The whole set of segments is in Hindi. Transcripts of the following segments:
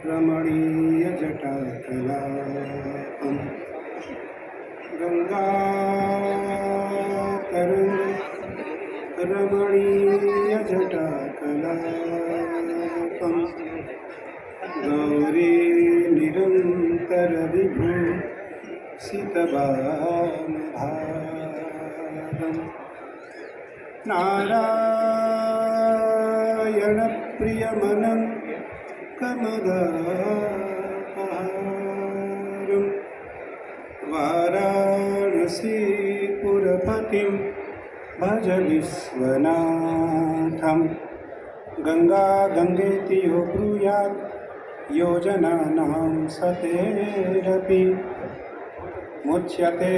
रमणीय जटाकलापं गंगातरंग रमणीय जटाकलापं गौरी निरंतर विभू सितवामभारं नारायण प्रियमनं कमदापहारं वाराणसीपुरपतिं भज विश्वनाथं गंगा गंगेति यो ब्रूयात् योजनानां सतेरपि मुच्यते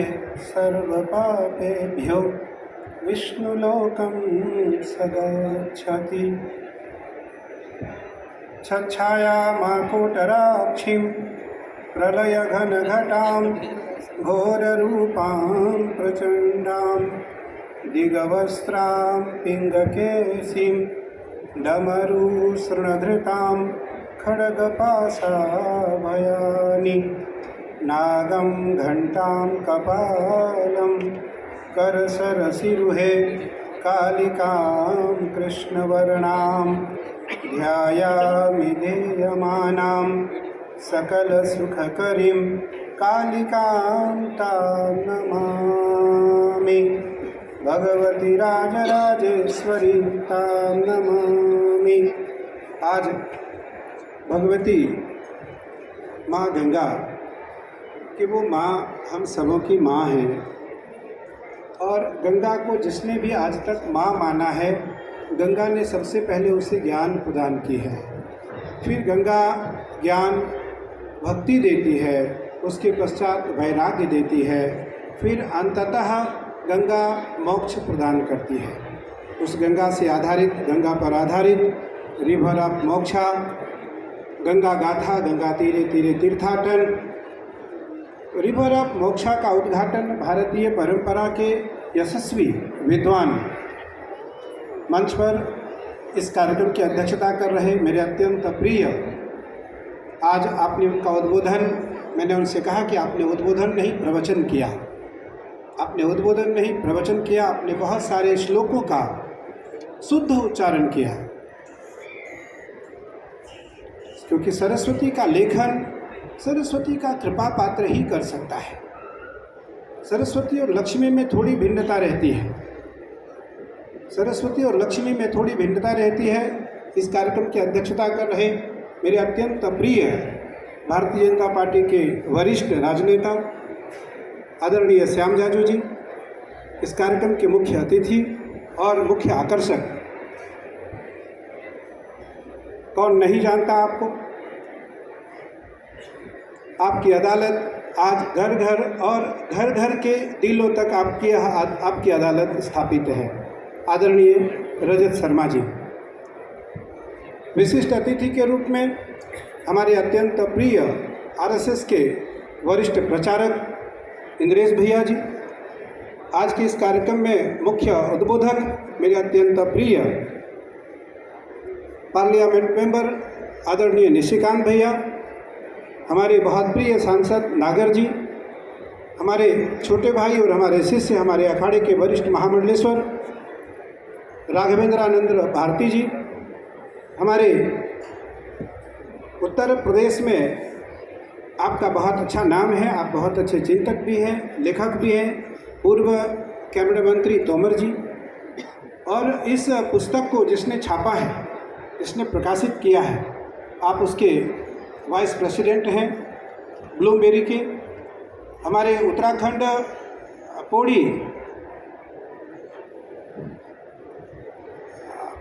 सर्वपापेभ्यो विष्णुलोकं स गच्छति छच्छायामाकोटराक्षीं प्रलयघनघटां घोररूपां प्रचण्डां दिगवस्त्रां पिङ्गकेशीं डमरूसृणधृतां खड्गपाशाभयानि नागं घण्टां कपालं करसरसिरुहे कालिकां कृष्णवर्णां ध्यायामि ध्येयमानां सकलसुखकरीं कालिकां तां नमामि भगवती राजराजेश्वरी तां नमामि। आज भगवती माँ गंगा कि वो माँ हम सबों की माँ है और गंगा को जिसने भी आज तक माँ माना है गंगा ने सबसे पहले उसे ज्ञान प्रदान की है। फिर गंगा ज्ञान भक्ति देती है, उसके पश्चात वैराग्य देती है, फिर अंततः गंगा मोक्ष प्रदान करती है। उस गंगा से आधारित, गंगा पर आधारित रिवर ऑफ मोक्षा, गंगा गाथा, गंगा तीरे तीरे तीर्थाटन, रिवर ऑफ मोक्षा का उद्घाटन भारतीय परंपरा के यशस्वी विद्वान मंच पर इस कार्यक्रम की अध्यक्षता कर रहे मेरे अत्यंत प्रिय, आज आपने उनका उद्बोधन, मैंने उनसे कहा कि आपने उद्बोधन नहीं प्रवचन किया, आपने उद्बोधन नहीं प्रवचन किया, आपने बहुत सारे श्लोकों का शुद्ध उच्चारण किया, क्योंकि सरस्वती का लेखन सरस्वती का कृपा पात्र ही कर सकता है। सरस्वती और लक्ष्मी में थोड़ी भिन्नता रहती है, सरस्वती और लक्ष्मी में थोड़ी भिन्नता रहती है। इस कार्यक्रम की अध्यक्षता कर रहे मेरे अत्यंत प्रिय भारतीय जनता पार्टी के वरिष्ठ राजनेता आदरणीय श्याम जाजू जी, इस कार्यक्रम के मुख्य अतिथि और मुख्य आकर्षक, कौन नहीं जानता आपको। आपकी अदालत आज घर घर और घर घर के दिलों तक आपकी अदालत स्थापित है। आदरणीय रजत शर्मा जी, विशिष्ट अतिथि के रूप में हमारे अत्यंत प्रिय आरएसएस के वरिष्ठ प्रचारक इंद्रेश भैया जी, आज के इस कार्यक्रम में मुख्य उद्बोधक मेरे अत्यंत प्रिय पार्लियामेंट मेंबर आदरणीय निशिकांत भैया, हमारे बहुत प्रिय सांसद नागर जी, हमारे छोटे भाई और हमारे शिष्य, हमारे अखाड़े के वरिष्ठ महामंडलेश्वर राघवेंद्रानंद भारती जी, हमारे उत्तर प्रदेश में आपका बहुत अच्छा नाम है, आप बहुत अच्छे चिंतक भी हैं, लेखक भी हैं, पूर्व कैबिनेट मंत्री तोमर जी, और इस पुस्तक को जिसने छापा है, जिसने प्रकाशित किया है, आप उसके वाइस प्रेसिडेंट हैं ब्लूमबेरी के। हमारे उत्तराखंड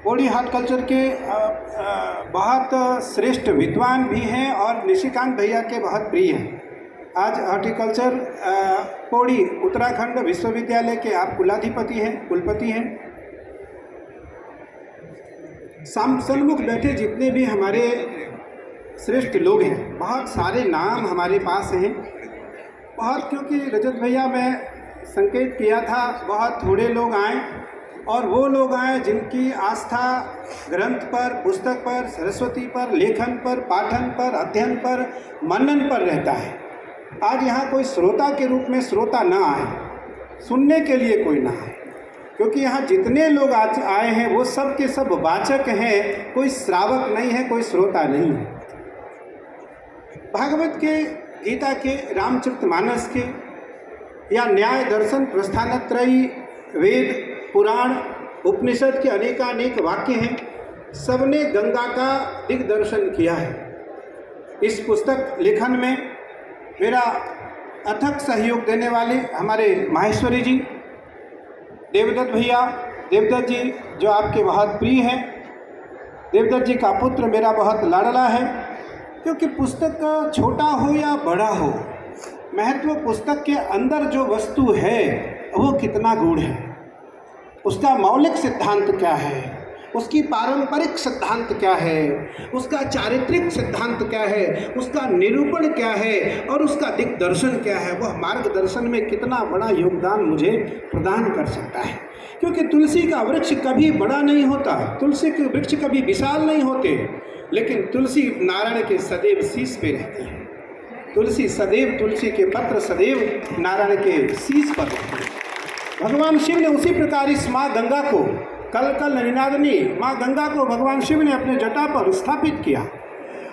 पौड़ी हार्टिकल्चर के बहुत श्रेष्ठ विद्वान भी हैं और निशिकांत भैया के बहुत प्रिय हैं। आज हॉर्टिकल्चर पौड़ी उत्तराखंड विश्वविद्यालय के आप कुलाधिपति हैं, कुलपति हैं। सन्मुख बैठे जितने भी हमारे श्रेष्ठ लोग हैं, बहुत सारे नाम हमारे पास हैं, बहुत, क्योंकि रजत भैया मैं संकेत किया था बहुत थोड़े लोग आए और वो लोग आए जिनकी आस्था ग्रंथ पर, पुस्तक पर, सरस्वती पर, लेखन पर, पाठन पर, अध्ययन पर, मनन पर रहता है। आज यहाँ कोई श्रोता के रूप में श्रोता ना आए, सुनने के लिए कोई ना आए, क्योंकि यहाँ जितने लोग आज आए हैं वो सब के सब वाचक हैं, कोई श्रावक नहीं है, कोई श्रोता नहीं है। भागवत के, गीता के, रामचरितमानस के या न्याय दर्शन प्रस्थानत्रयी, वेद, पुराण, उपनिषद के अनेकानेक वाक्य हैं, सबने गंगा का दिग्दर्शन किया है। इस पुस्तक लेखन में मेरा अथक सहयोग देने वाले हमारे माहेश्वरी जी, देवदत्त भैया, देवदत्त जी जो आपके बहुत प्रिय हैं। देवदत्त जी का पुत्र मेरा बहुत लाडला है, क्योंकि पुस्तक छोटा हो या बड़ा हो, महत्व पुस्तक के अंदर जो वस्तु है वो कितना गूढ़ है, उसका मौलिक सिद्धांत क्या है, उसकी पारंपरिक सिद्धांत क्या है, उसका चारित्रिक सिद्धांत क्या है, उसका निरूपण क्या है और उसका दिग्दर्शन क्या है, वह मार्गदर्शन में कितना बड़ा योगदान मुझे प्रदान कर सकता है। क्योंकि तुलसी का वृक्ष कभी बड़ा नहीं होता, तुलसी के वृक्ष कभी विशाल नहीं होते, लेकिन तुलसी नारायण के सदैव शीश पे रहती है। तुलसी सदैव, तुलसी के पत्र सदैव नारायण के शीश पर रहते हैं। भगवान शिव ने उसी प्रकार इस माँ गंगा को, कल कल निनादनी माँ गंगा को भगवान शिव ने अपने जटा पर स्थापित किया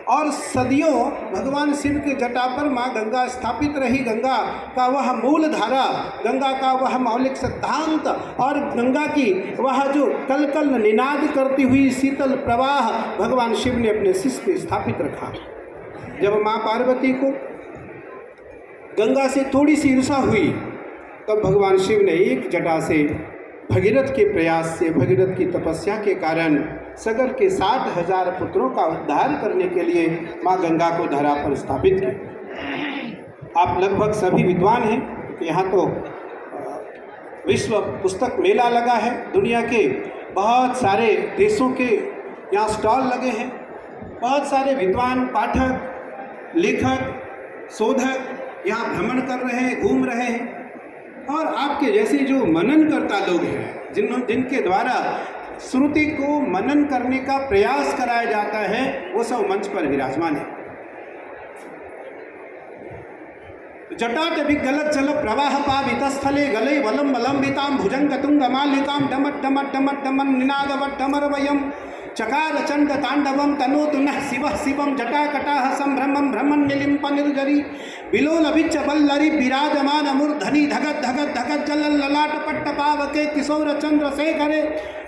और सदियों भगवान शिव के जटा पर माँ गंगा स्थापित रही। गंगा का वह मूल धारा, गंगा का वह मौलिक सिद्धांत और गंगा की वह जो कल कल निनाद करती हुई शीतल प्रवाह भगवान शिव ने अपने शीश पे स्थापित रखा। जब माँ पार्वती को गंगा से थोड़ी सी ईर्षा हुई, तब भगवान शिव ने एक जटा से भगीरथ के प्रयास से, भगीरथ की तपस्या के कारण सगर के 60,000 पुत्रों का उद्धार करने के लिए माँ गंगा को धरा पर स्थापित किया। आप लगभग सभी विद्वान हैं। यहाँ तो विश्व पुस्तक मेला लगा है, दुनिया के बहुत सारे देशों के यहाँ स्टॉल लगे हैं, बहुत सारे विद्वान, पाठक, लेखक, शोधक यहाँ भ्रमण कर रहे हैं, घूम रहे हैं। और आपके जैसे जो मनन करता लोग हैं, जिनके द्वारा श्रुति को मनन करने का प्रयास कराया जाता है, वो सब मंच पर विराजमान है। जटाट विगलत जल प्रवाह पावित स्थले गले वलम वलंबिताम भुजंग तुंग मालिकाम डमट डमट डमट डमन निनादवट डमर वयम चकार चंड तांडवम तनोतु नः शिवः शिवम जटाकटाह संभ्रमं भ्रमण निलिम्प निर्जरी विलोल बिच्च बल्लरी विराजमान मूर्धनि धगत धगत धगत जल ललाट पट्ट पावके किशोर चंद्रशेखरे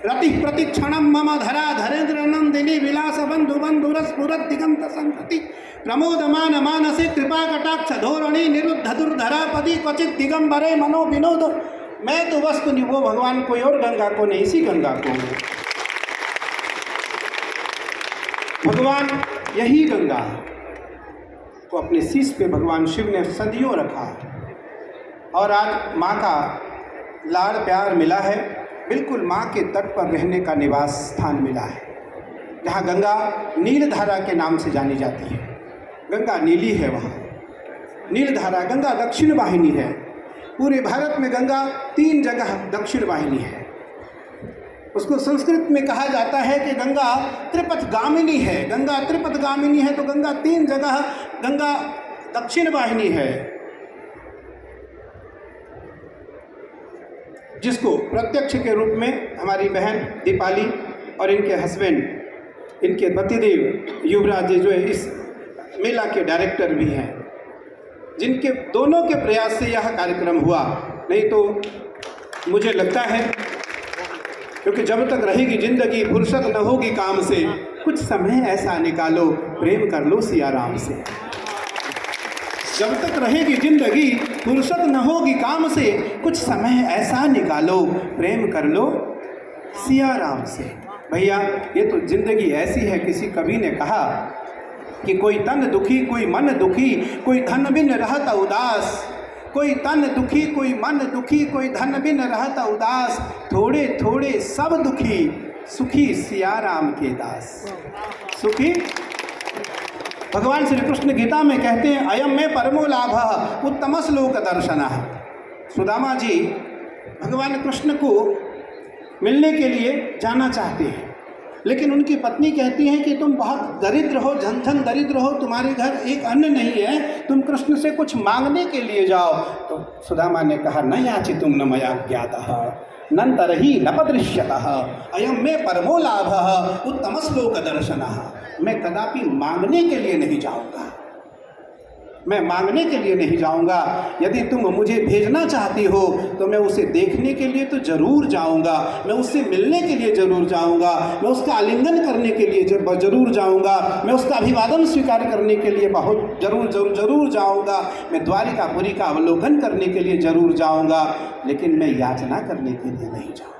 रति प्रतिक्षणं मम धरा धरेन्द्र नंदिनी विलास बंधु बंधुरस्फुरत दिगंत संतति प्रमोदमान मानसे कृपा कटाक्ष धोरणी निरुद्ध दुर्धरा पदी क्वचित दिगंबरे मनो विनोद। मैं तो वस्तु नहीं, वो भगवान कोई और गंगा को नहीं, इसी गंगा को। भगवान यही गंगा को अपने शीश पे भगवान शिव ने सदियों रखा और आज माँ का लाड़ प्यार मिला है, बिल्कुल माँ के तट पर रहने का निवास स्थान मिला है, जहाँ गंगा नीलधारा के नाम से जानी जाती है। गंगा नीली है, वहाँ नीलधारा। गंगा दक्षिण वाहिनी है। पूरे भारत में गंगा 3 जगह दक्षिण वाहिनी है। उसको संस्कृत में कहा जाता है कि गंगा त्रिपथगामिनी है। गंगा त्रिपथगामिनी है तो गंगा 3 जगह गंगा दक्षिण वाहिनी है, जिसको प्रत्यक्ष के रूप में हमारी बहन दीपाली और इनके हस्बैंड, इनके पतिदेव युवराज जी जो है इस मेला के डायरेक्टर भी हैं, जिनके दोनों के प्रयास से यह कार्यक्रम हुआ। नहीं तो मुझे लगता है, क्योंकि जब तक रहेगी जिंदगी फुर्सत न होगी काम से, कुछ समय ऐसा निकालो प्रेम कर लो सिया राम से। जब तक रहेगी जिंदगी फुर्सत न होगी काम से, कुछ समय ऐसा निकालो प्रेम कर लो सिया राम से। भैया ये तो जिंदगी ऐसी है। किसी कवि ने कहा कि कोई तन दुखी कोई मन दुखी, कोई धन बिन रहता उदास, कोई तन दुखी कोई मन दुखी, कोई धन बिन रहता उदास, थोड़े थोड़े सब दुखी, सुखी सिया राम के दास। सुखी भगवान श्री कृष्ण गीता में कहते हैं, अयम में परमो लाभ उत्तम श्लोक दर्शन। सुदामा जी भगवान कृष्ण को मिलने के लिए जाना चाहते हैं, लेकिन उनकी पत्नी कहती है कि तुम बहुत दरिद्र हो, झन दरिद्र हो, तुम्हारे घर एक अन्न नहीं है, तुम कृष्ण से कुछ मांगने के लिए जाओ। तो सुदामा ने कहा, न याचितुं न मया ज्ञातः नन्तरहि न पदृश्यतः अयं मे परमो लाभः उत्तम श्लोक दर्शनः। मैं कदापि मांगने के लिए नहीं जाऊंगा, मैं मांगने के लिए नहीं जाऊंगा। यदि तुम मुझे भेजना चाहती हो तो मैं उसे देखने के लिए तो जरूर जाऊंगा, मैं उससे मिलने के लिए जरूर जाऊंगा, मैं उसका आलिंगन करने के लिए जरूर जाऊंगा, मैं उसका अभिवादन स्वीकार करने के लिए बहुत जरूर जाऊंगा, मैं द्वारिकापुरी का अवलोकन करने के लिए जरूर जाऊंगा, लेकिन मैं याचना करने के लिए नहीं जाऊंगा।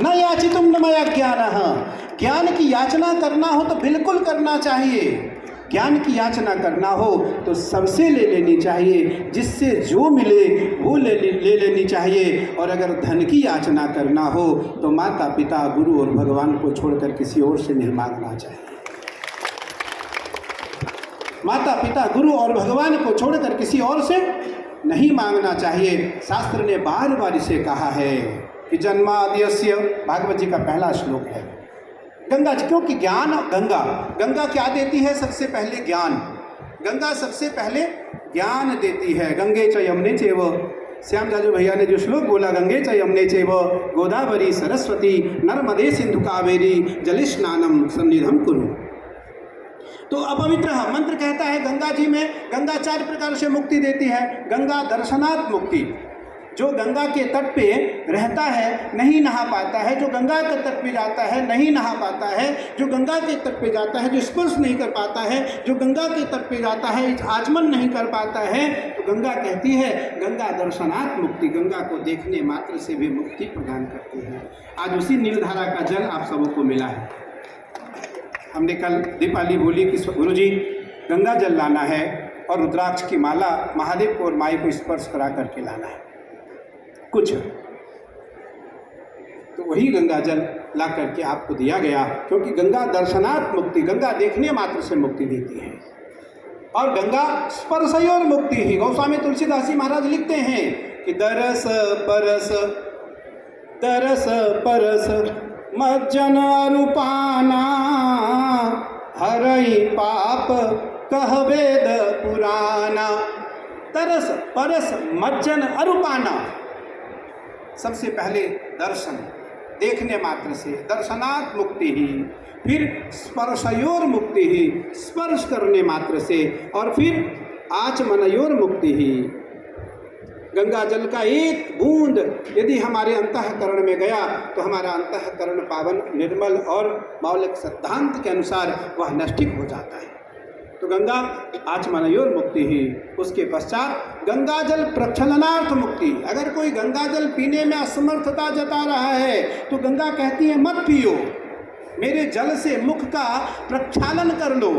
न याचितुं न मया ज्ञानः। ज्ञान की याचना करना हो तो बिल्कुल करना चाहिए। ज्ञान की याचना करना हो तो सबसे ले लेनी चाहिए, जिससे जो मिले वो ले लेनी चाहिए। और अगर धन की याचना करना हो तो माता पिता गुरु और भगवान को छोड़कर किसी और से नहीं मांगना चाहिए। माता पिता गुरु और भगवान को छोड़कर किसी और से नहीं मांगना चाहिए। शास्त्र ने बार बार इसे कहा है कि जन्माद्यस्य, भागवत जी का पहला श्लोक है। गंगा, क्योंकि ज्ञान, गंगा क्या देती है? सबसे पहले ज्ञान। गंगा सबसे पहले ज्ञान देती है। गंगे च यमुने चैव, श्याम जाजू भैया ने जो श्लोक बोला, गंगे च यमुने चैव गोदावरी सरस्वती नर्मदे सिंधु कावेरी जले स्नानम सन्निधम कुरु। तो अपवित्र मंत्र कहता है गंगा जी में, गंगा 4 प्रकार से मुक्ति देती है। गंगा दर्शनात् मुक्ति, जो गंगा के तट पे रहता है नहीं नहा पाता है, जो गंगा के तट पे जाता है नहीं नहा पाता है, जो गंगा के तट पे जाता है, जो स्पर्श नहीं कर पाता है, जो गंगा के तट पे जाता है आचमन नहीं कर पाता है, तो गंगा कहती है गंगा दर्शनात् मुक्ति, गंगा को देखने मात्र से भी मुक्ति प्रदान करती है। आज उसी नीलधारा का जल आप सबको मिला है। हमने कल दीपाली बोली कि गुरु जी गंगा जल लाना है और रुद्राक्ष की माला महादेव को और माई को स्पर्श करा करके लाना है कुछ, तो वही गंगा जल ला करके आपको दिया गया, क्योंकि गंगा दर्शनात् मुक्ति, गंगा देखने मात्र से मुक्ति देती है। और गंगा स्पर्शयोर मुक्ति ही। गोस्वामी तुलसीदास जी महाराज लिखते हैं कि दरस परस मज्जन रूपाना हरई पाप कह वेद पुराना। तरस परस मज्जन अरूपाना, सबसे पहले दर्शन, देखने मात्र से, दर्शनात् मुक्ति ही। फिर स्पर्शयोर मुक्ति ही, स्पर्श करने मात्र से। और फिर आचमनयोर मुक्ति ही। गंगा जल का एक बूंद यदि हमारे अंतःकरण में गया तो हमारा अंतःकरण पावन, निर्मल और मौलिक सिद्धांत के अनुसार वह नष्टिक हो जाता है। तो गंगा आचमनयोर मुक्ति ही। उसके पश्चात गंगा जल प्रक्षालनार्थ मुक्ति। अगर कोई गंगा जल पीने में असमर्थता जता रहा है तो गंगा कहती है मत पियो, मेरे जल से मुख का प्रक्षालन कर लो।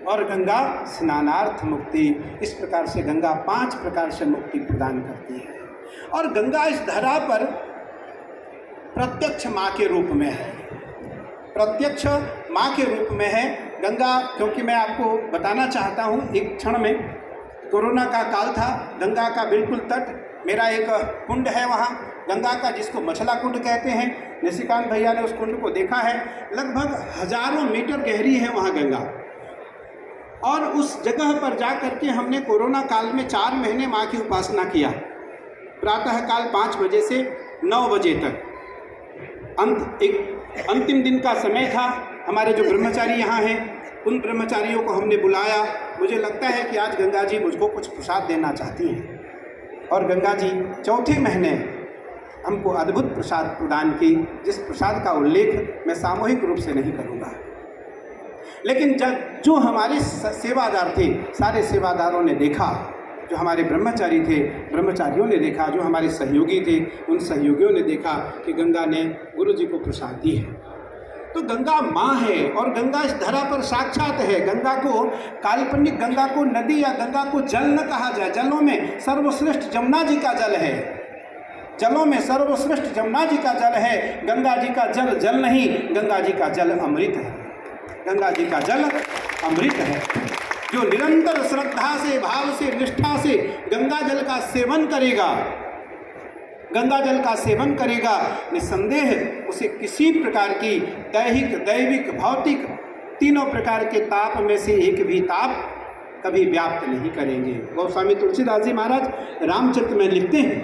और गंगा स्नानार्थ मुक्ति। इस प्रकार से गंगा 5 प्रकार से मुक्ति प्रदान करती है। और गंगा इस धरा पर प्रत्यक्ष माँ के रूप में है, प्रत्यक्ष माँ के रूप में है गंगा। क्योंकि मैं आपको बताना चाहता हूँ, एक क्षण में कोरोना का काल था, गंगा का बिल्कुल तट, मेरा एक कुंड है वहाँ गंगा का, जिसको मछला कुंड कहते हैं। निशिकांत भैया ने उस कुंड को देखा है, लगभग हजारों मीटर गहरी है वहाँ गंगा। और उस जगह पर जा करके हमने कोरोना काल में 4 महीने माँ की उपासना किया, प्रातःकाल 5 बजे से 9 बजे तक। एक अंतिम दिन का समय था। हमारे जो ब्रह्मचारी यहाँ हैं उन ब्रह्मचारियों को हमने बुलाया। मुझे लगता है कि आज गंगा जी मुझको कुछ प्रसाद देना चाहती हैं। और गंगा जी 4थे महीने हमको अद्भुत प्रसाद प्रदान की, जिस प्रसाद का उल्लेख मैं सामूहिक रूप से नहीं करूँगा। लेकिन जब जो हमारे सेवादार थे, सारे सेवादारों ने देखा, जो हमारे ब्रह्मचारी थे, ब्रह्मचारियों ने देखा, जो हमारे सहयोगी थे, उन सहयोगियों ने देखा कि गंगा ने गुरु जी को प्रसाद दी है। तो गंगा माँ है और गंगा इस धरा पर साक्षात है। गंगा को काल्पनिक, गंगा को नदी या गंगा को जल न कहा जाए। जलों में सर्वश्रेष्ठ जमुना जी का जल है, जलों में सर्वश्रेष्ठ जमुना जी का जल है। गंगा जी का जल जल नहीं, गंगा जी का जल अमृत है। गंगा जी का जल अमृत है। जो निरंतर श्रद्धा से, भाव से, निष्ठा से गंगा जल का सेवन करेगा गंगा जल का सेवन करेगा, निस्संदेह उसे किसी प्रकार की दैहिक, दैविक, भौतिक तीनों प्रकार के ताप में से एक भी ताप कभी व्याप्त नहीं करेंगे। गोस्वामी तुलसीदास जी महाराज रामचरित में लिखते हैं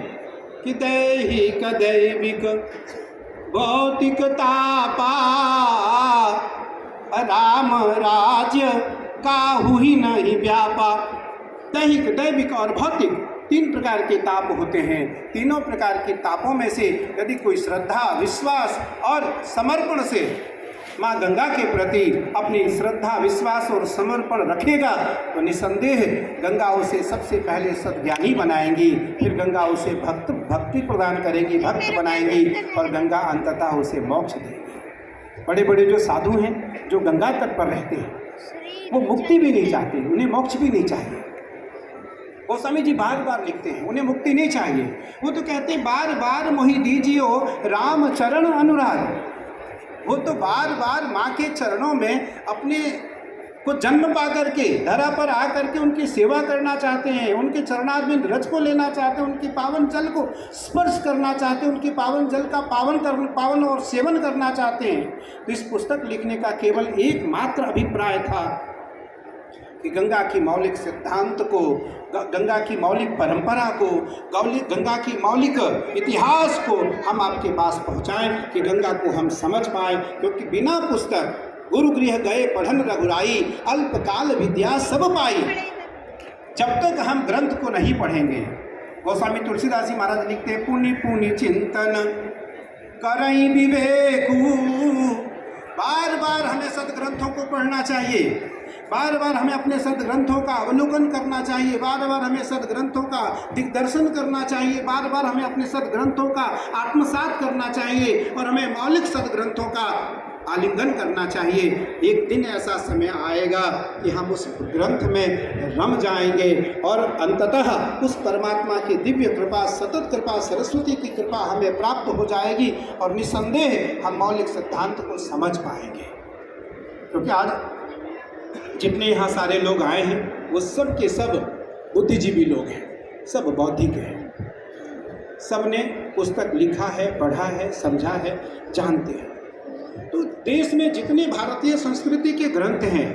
कि दैहिक, दैविक, भौतिक तापा राम राज्य काहू ही नहीं व्यापा। दैहिक, दैविक और भौतिक तीन प्रकार के ताप होते हैं। तीनों प्रकार के तापों में से यदि कोई श्रद्धा, विश्वास और समर्पण से माँ गंगा के प्रति अपनी श्रद्धा, विश्वास और समर्पण रखेगा तो निसंदेह गंगा उसे सबसे पहले सद्ज्ञानी बनाएंगी, फिर गंगा उसे भक्ति प्रदान करेगी, भक्त बनाएंगी और गंगा अंततः उसे मोक्ष देगी। बड़े बड़े जो साधु हैं जो गंगा तट पर रहते हैं वो मुक्ति भी नहीं चाहते, उन्हें मोक्ष भी नहीं चाहिए। गोस्वामी जी बार बार लिखते हैं उन्हें मुक्ति नहीं चाहिए। वो तो कहते हैं बार बार मोहि दीजियो राम चरण अनुराग। वो तो बार बार माँ के चरणों में अपने को जन्म पा करके धरा पर आ करके उनकी सेवा करना चाहते हैं, उनके चरणारविंद रज को लेना चाहते हैं, उनके पावन जल को स्पर्श करना चाहते हैं, उनके पावन जल का पावन और सेवन करना चाहते हैं। तो इस पुस्तक लिखने का केवल एकमात्र अभिप्राय था कि गंगा की मौलिक सिद्धांत को, गंगा की मौलिक परंपरा को, गंगा की मौलिक इतिहास को हम आपके पास पहुंचाएं कि गंगा को हम समझ पाएं। क्योंकि बिना पुस्तक गुरु गृह गए पढ़न रघुराई, अल्पकाल विद्या सब पाई। जब तक हम ग्रंथ को नहीं पढ़ेंगे, गोस्वामी तुलसीदास जी महाराज लिखते हैं पुनि पुनि चिंतन करई विवेकू। बार बार हमें सदग्रंथों को पढ़ना चाहिए, बार बार हमें अपने सदग्रंथों का अवलोकन करना चाहिए, बार बार हमें सदग्रंथों का दिग्दर्शन करना चाहिए, बार बार हमें अपने सदग्रंथों का आत्मसात करना चाहिए और हमें मौलिक सदग्रंथों का आलिंगन करना चाहिए। एक दिन ऐसा समय आएगा कि हम उस ग्रंथ में रम जाएंगे और अंततः उस परमात्मा की दिव्य कृपा, सतत कृपा, सरस्वती की कृपा हमें प्राप्त हो जाएगी और निसंदेह हम मौलिक सिद्धांत को समझ पाएंगे। क्योंकि आज जितने यहाँ सारे लोग आए हैं वो सब के सब बुद्धिजीवी लोग हैं, सब बौद्धिक हैं, सब ने पुस्तक लिखा है, पढ़ा है, समझा है, जानते हैं। तो देश में जितने भारतीय संस्कृति के ग्रंथ हैं,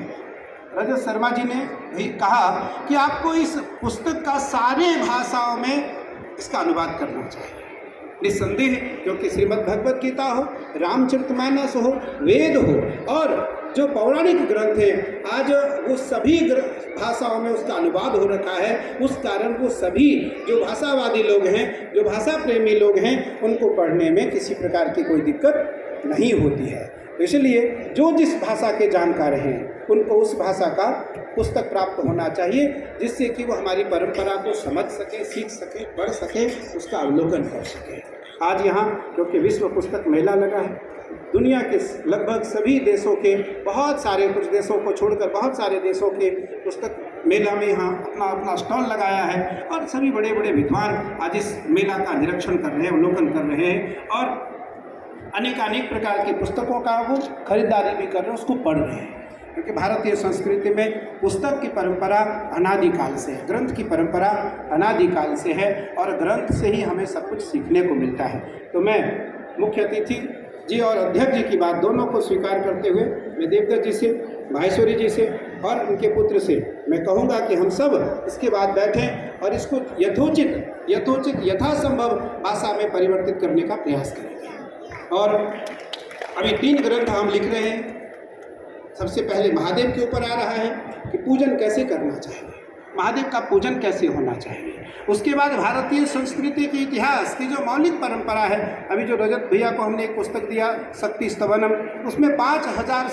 रजत शर्मा जी ने भी कहा कि आपको इस पुस्तक का सारे भाषाओं में इसका अनुवाद करना चाहिए निस्संदेह। क्योंकि श्रीमद् भगवत गीता हो, रामचरितमानस हो, वेद हो और जो पौराणिक ग्रंथ हैं आज वो सभी भाषाओं में उसका अनुवाद हो रखा है। उस कारण वो सभी जो भाषावादी लोग हैं, जो भाषा प्रेमी लोग हैं, उनको पढ़ने में किसी प्रकार की कोई दिक्कत नहीं होती है। तो इसलिए जो जिस भाषा के जानकार हैं उनको उस भाषा का पुस्तक प्राप्त होना चाहिए, जिससे कि वो हमारी परंपरा को समझ सके, सीख सके, पढ़ सके, उसका अवलोकन कर सके। आज यहाँ क्योंकि विश्व पुस्तक मेला लगा है, दुनिया के लगभग सभी देशों के, बहुत सारे, कुछ देशों को छोड़कर बहुत सारे देशों के पुस्तक मेला में यहाँ अपना अपना स्टॉल लगाया है और सभी बड़े बड़े विद्वान आज इस मेला का निरीक्षण कर रहे हैं, अवलोकन कर रहे हैं और अनेक प्रकार की पुस्तकों का वो खरीदारी भी कर रहे हैं, उसको पढ़ रहे हैं। क्योंकि भारतीय संस्कृति में पुस्तक की परंपरा अनादिकाल से है, ग्रंथ की परंपरा अनादिकाल से है और ग्रंथ से ही हमें सब कुछ सीखने को मिलता है। तो मैं मुख्य अतिथि जी और अध्यक्ष जी की बात दोनों को स्वीकार करते हुए मैं देवदत्त जी से, माहेश्वरी जी से और उनके पुत्र से मैं कहूँगा कि हम सब इसके बाद बैठें और इसको यथोचित यथासंभव भाषा में परिवर्तित करने का प्रयास करेंगे। और अभी 3 ग्रंथ हम लिख रहे हैं। सबसे पहले महादेव के ऊपर आ रहा है कि पूजन कैसे करना चाहिए, महादेव का पूजन कैसे होना चाहिए। उसके बाद भारतीय संस्कृति के इतिहास की जो मौलिक परंपरा है, अभी जो रजत भैया को हमने एक पुस्तक दिया शक्ति स्तवनम, उसमें 5000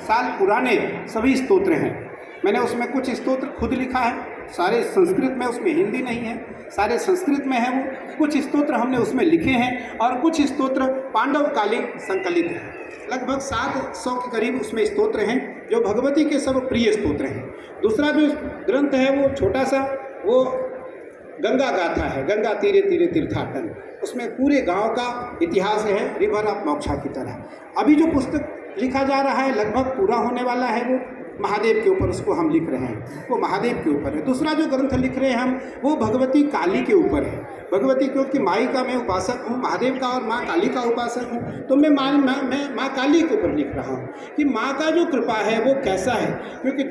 साल पुराने सभी स्तोत्र हैं। मैंने उसमें कुछ स्तोत्र खुद लिखा है, सारे संस्कृत में, उसमें हिंदी नहीं है, सारे संस्कृत में है वो। कुछ स्तोत्र हमने उसमें लिखे हैं और कुछ स्तोत्र पांडवकालीन संकलित हैं। लगभग 700 के करीब उसमें स्तोत्र हैं जो भगवती के सब प्रिय स्तोत्र हैं। दूसरा जो ग्रंथ है वो छोटा सा, वो गंगा गाथा है, गंगा तीरे तीरे तीर्थाटन। उसमें पूरे गांव का इतिहास है, रिवर ऑफ मोक्षा की तरह। अभी जो पुस्तक लिखा जा रहा है लगभग पूरा होने वाला है, वो महादेव के ऊपर उसको हम लिख रहे हैं, वो महादेव के ऊपर है। दूसरा जो ग्रंथ लिख रहे हैं हम वो भगवती काली के ऊपर है। भगवती क्योंकि माई का मैं उपासक हूँ, महादेव का और माँ काली का उपासक हूँ, तो मैं माँ काली के ऊपर लिख रहा हूँ कि माँ का जो कृपा है वो कैसा है। क्योंकि